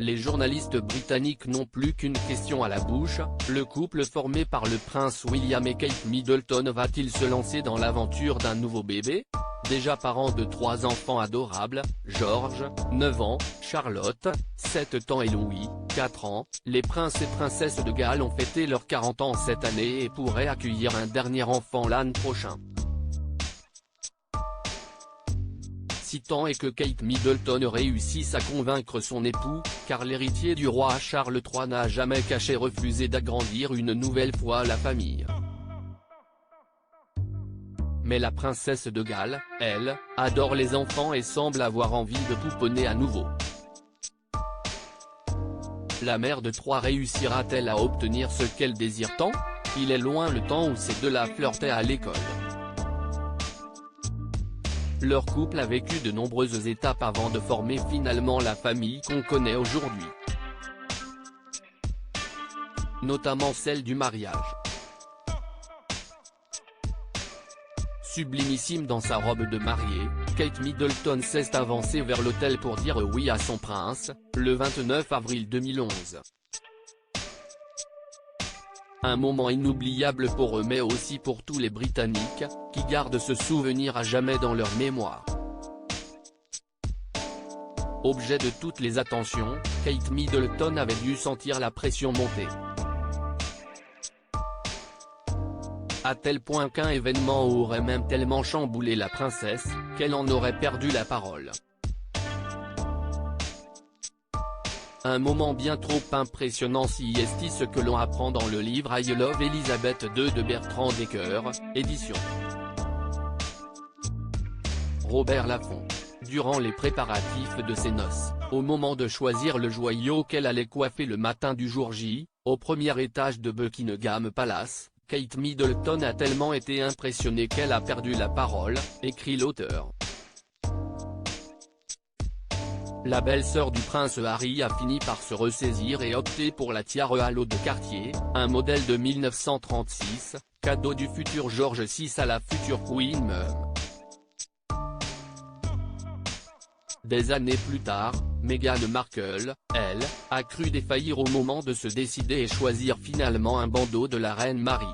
Les journalistes britanniques n'ont plus qu'une question à la bouche: le couple formé par le prince William et Kate Middleton va-t-il se lancer dans l'aventure d'un nouveau bébé? Déjà parents de 3 enfants adorables, George, 9 ans, Charlotte, 7 ans et Louis, 4 ans, les princes et princesses de Galles ont fêté leurs 40 ans cette année et pourraient accueillir un dernier enfant l'an prochain. Si tant est que Kate Middleton réussisse à convaincre son époux, car l'héritier du roi Charles III n'a jamais caché refuser d'agrandir une nouvelle fois la famille. Mais la princesse de Galles, elle, adore les enfants et semble avoir envie de pouponner à nouveau. La mère de 3 réussira-t-elle à obtenir ce qu'elle désire tant? Il est loin le temps où ces deux-là flirtaient à l'école. Leur couple a vécu de nombreuses étapes avant de former finalement la famille qu'on connaît aujourd'hui. Notamment celle du mariage. Sublimissime dans sa robe de mariée, Kate Middleton s'est avancée vers l'autel pour dire oui à son prince, le 29 avril 2011. Un moment inoubliable pour eux mais aussi pour tous les Britanniques, qui gardent ce souvenir à jamais dans leur mémoire. Objet de toutes les attentions, Kate Middleton avait dû sentir la pression monter. À tel point qu'un événement aurait même tellement chamboulé la princesse, qu'elle en aurait perdu la parole. Un moment bien trop impressionnant si est ce que l'on apprend dans le livre I Love Elizabeth II de Bertrand Decker, édition Robert Laffont. Durant les préparatifs de ses noces, au moment de choisir le joyau qu'elle allait coiffer le matin du jour J, au premier étage de Buckingham Palace, Kate Middleton a tellement été impressionnée qu'elle a perdu la parole, écrit l'auteur. La belle-sœur du prince Harry a fini par se ressaisir et opter pour la tiare à l'eau de Cartier, un modèle de 1936, cadeau du futur George VI à la future Queen Mum. Des années plus tard, Meghan Markle, elle, a cru défaillir au moment de se décider et choisir finalement un bandeau de la reine Marie.